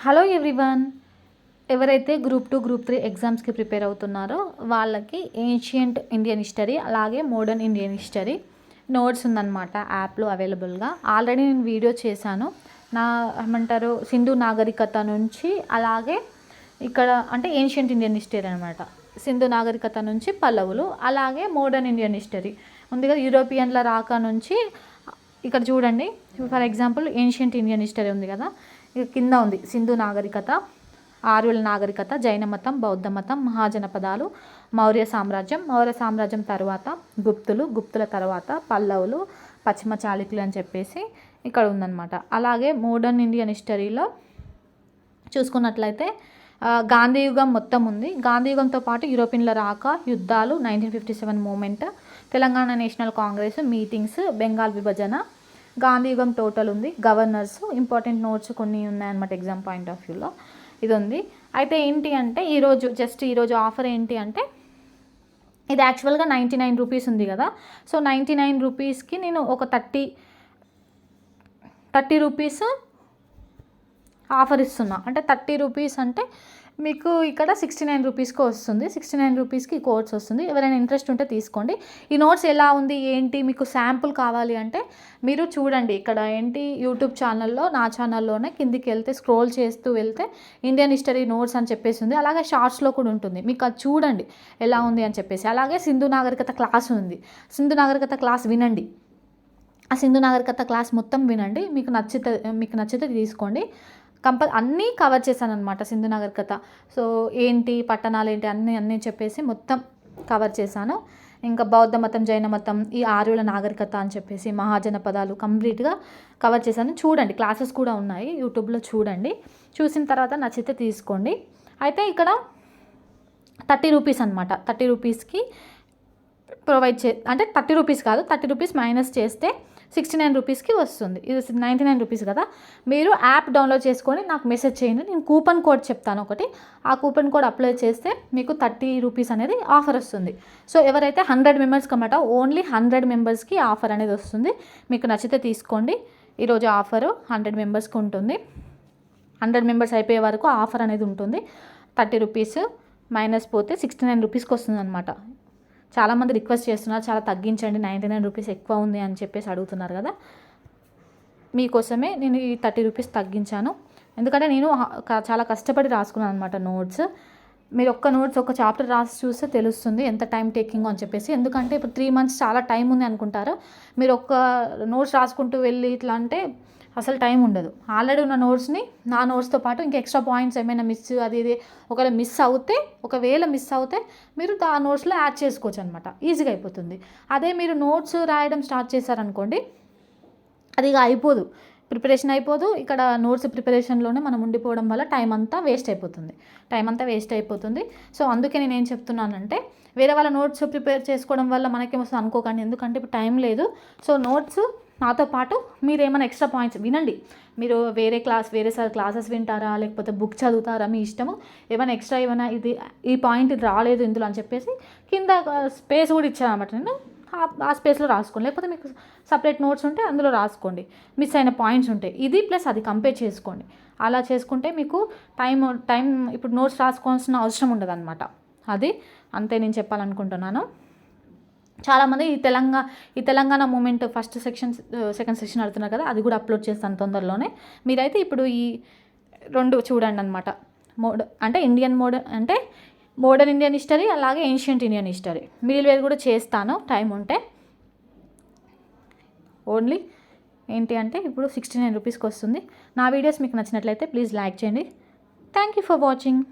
Hello everyone. ఎవరైతే group 2 group 3 ఎగ్జామ్స్కి prepare అవుతున్నారో వాళ్ళకి ఏన్షియంట్ ఇండియన్ హిస్టరీ అలాగే మోడర్న్ ఇండియన్ హిస్టరీ నోట్స్ ఉందన్నమాట యాప్లో అవైలబుల్గా. ఆల్రెడీ నేను వీడియో చేశాను. ఏమంటారు, సింధు నాగరికత నుంచి అలాగే ఇక్కడ అంటే ఏన్షియంట్ ఇండియన్ హిస్టరీ అనమాట. సింధు నాగరికత నుంచి పల్లవులు, అలాగే మోడర్న్ ఇండియన్ హిస్టరీ ఉంది కదా, యూరోపియన్ల రాక నుంచి. ఇక్కడ చూడండి, for example ancient Indian history ఉంది కదా, ఇక కింద ఉంది సింధు నాగరికత, ఆర్యుల నాగరికత, జైన మతం, బౌద్ధ మతం, మహాజనపదాలు, మౌర్య సామ్రాజ్యం తర్వాత గుప్తుల తర్వాత పల్లవులు, పశ్చిమ చాళుక్యులు అని చెప్పేసి ఇక్కడ ఉందన్నమాట. అలాగే మోడర్న్ ఇండియన్ హిస్టరీలో చూసుకున్నట్లయితే గాంధీ యుగం మొత్తం ఉంది. గాంధీ యుగంతో పాటు యూరోపియన్ల రాక, యుద్ధాలు, 1957 movement, Telangana national congress meetings, Bengal విభజన, గాంధీ యుగం టోటల్ ఉంది, గవర్నర్స్, ఇంపార్టెంట్ నోట్స్ కొన్ని ఉన్నాయన్నమాట ఎగ్జామ్ పాయింట్ ఆఫ్ వ్యూలో. ఇది ఉంది. అయితే ఏంటి అంటే ఈరోజు ఆఫర్ ఏంటి అంటే, ఇది యాక్చువల్గా 99 రూపీస్ ఉంది కదా. సో 99 రూపీస్కి నేను ఒక 30 రూపీస్ ఆఫర్ ఇస్తున్నా. అంటే 30 రూపీస్ అంటే మీకు ఇక్కడ 69 రూపీస్కి వస్తుంది. 69 రూపీస్కి ఈ కోర్స్ వస్తుంది. ఎవరైనా ఇంట్రెస్ట్ ఉంటే తీసుకోండి. ఈ నోట్స్ ఎలా ఉంది ఏంటి, మీకు శాంపుల్ కావాలి అంటే మీరు చూడండి. ఇక్కడ ఏంటి, యూట్యూబ్ ఛానల్లో, నా ఛానల్లోనే కిందికి వెళ్తే స్క్రోల్ చేస్తూ వెళ్తే ఇండియన్ హిస్టరీ నోట్స్ అని చెప్పేసి ఉంది. అలాగే షార్ట్స్లో కూడా ఉంటుంది, మీకు అది చూడండి ఎలా ఉంది అని చెప్పేసి. అలాగే సింధు నాగరికత క్లాస్ ఉంది. సింధు నాగరికత క్లాస్ వినండి. ఆ సింధు నాగరికత క్లాస్ మొత్తం వినండి. మీకు నచ్చితే తీసుకోండి. అన్నీ కవర్ చేశాను అనమాట సింధు నాగరికత. సో ఏంటి, పట్టణాలు ఏంటి, అన్నీ చెప్పేసి మొత్తం కవర్ చేశాను. ఇంకా బౌద్ధ మతం, జైన మతం, ఈ ఆర్యుల నాగరికత అని చెప్పేసి, మహాజనపదాలు కంప్లీట్గా కవర్ చేశాను. చూడండి, క్లాసెస్ కూడా ఉన్నాయి యూట్యూబ్లో, చూడండి. చూసిన తర్వాత నచ్చితే తీసుకోండి. అయితే ఇక్కడ 30 రూపీస్ అనమాట. 30 రూపీస్కి ప్రొవైడ్ అంటే 30 రూపీస్ కాదు, 30 రూపీస్ మైనస్ చేస్తే 69 రూపీస్కి వస్తుంది. ఇది 99 రూపీస్ కదా. మీరు యాప్ డౌన్లోడ్ చేసుకొని నాకు మెసేజ్ చేయండి. నేను కూపన్ కోడ్ చెప్తాను ఒకటి. ఆ కూపన్ కోడ్ అప్లై చేస్తే మీకు 30 రూపీస్ అనేది ఆఫర్ వస్తుంది. సో ఎవరైతే 100 మెంబర్స్కి అన్నమాట, ఓన్లీ 100 మెంబర్స్కి ఆఫర్ అనేది వస్తుంది. మీకు నచ్చితే తీసుకోండి. ఈరోజు ఆఫరు 100 మెంబర్స్కి ఉంటుంది. 100 మెంబర్స్ అయిపోయే వరకు ఆఫర్ అనేది ఉంటుంది. 30 రూపీస్ మైనస్ పోతే 69 రూపీస్కి వస్తుంది అనమాట. చాలామంది రిక్వెస్ట్ చేస్తున్నారు, చాలా తగ్గించండి, 99 రూపీస్ ఎక్కువ ఉంది అని చెప్పేసి అడుగుతున్నారు కదా. మీకోసమే నేను ఈ 30 రూపీస్ తగ్గించాను. ఎందుకంటే నేను చాలా కష్టపడి రాసుకున్నాను అనమాట నోట్స్. మీరు ఒక్క చాప్టర్ రాసి చూస్తే తెలుస్తుంది ఎంత టైం టేకింగ్ అని చెప్పేసి. ఎందుకంటే ఇప్పుడు 3 మంత్స్ చాలా టైం ఉంది అనుకుంటారు. మీరు ఒక్క నోట్స్ రాసుకుంటూ వెళ్ళి ఇట్లా అంటే అసలు టైం ఉండదు. ఆల్రెడీ ఉన్న నోట్స్ని, నా నోట్స్తో పాటు ఇంకా ఎక్స్ట్రా పాయింట్స్ ఏమైనా ఇది ఒకవేళ మిస్ అవుతే మీరు ఆ నోట్స్లో యాడ్ చేసుకోవచ్చు అనమాట. ఈజీగా అయిపోతుంది. అదే మీరు నోట్స్ రాయడం స్టార్ట్ చేశారనుకోండి, అది ఇక ప్రిపరేషన్ అయిపోదు. ఇక్కడ నోట్స్ ప్రిపరేషన్లోనే మనం ఉండిపోవడం వల్ల టైం అంతా వేస్ట్ అయిపోతుంది. సో అందుకే నేను ఏం చెప్తున్నానంటే, వేరే వాళ్ళ నోట్స్ ప్రిపేర్ చేసుకోవడం వల్ల మనకేమొస్తుంది అనుకోకండి. ఎందుకంటే ఇప్పుడు టైం లేదు. సో నోట్స్ నాతో పాటు మీరు ఏమైనా ఎక్స్ట్రా పాయింట్స్ వినండి. మీరు వేరే సార్ క్లాసెస్ వింటారా, లేకపోతే బుక్ చదువుతారా, మీ ఇష్టము. ఏమైనా ఈ పాయింట్ ఇది రాలేదు ఇందులో అని చెప్పేసి కింద స్పేస్ కూడా ఇచ్చానమాట. నేను ఆ స్పేస్లో రాసుకోండి. లేకపోతే మీకు సపరేట్ నోట్స్ ఉంటే అందులో రాసుకోండి. మిస్ అయిన పాయింట్స్ ఉంటాయి, ఇది ప్లస్ అది కంపేర్ చేసుకోండి. అలా చేసుకుంటే మీకు టైం ఇప్పుడు నోట్స్ రాసుకోవాల్సిన అవసరం ఉండదు అనమాట. అది అంతే నేను చెప్పాలనుకుంటున్నాను. చాలామంది ఈ Telangana movement first section, second section అడుగుతున్నారు కదా, అది కూడా అప్లోడ్ చేస్తాను తొందరలోనే. మీరైతే ఇప్పుడు ఈ 2 చూడండి అనమాట. మోడర్న్ ఇండియన్ హిస్టరీ అలాగే ancient Indian history. Medieval కూడా చేస్తాను టైం ఉంటే. ఓన్లీ ఏంటి అంటే ఇప్పుడు 69 రూపీస్కి వస్తుంది. నా వీడియోస్ మీకు నచ్చినట్లయితే ప్లీజ్ లైక్ చేయండి. Thank you for watching.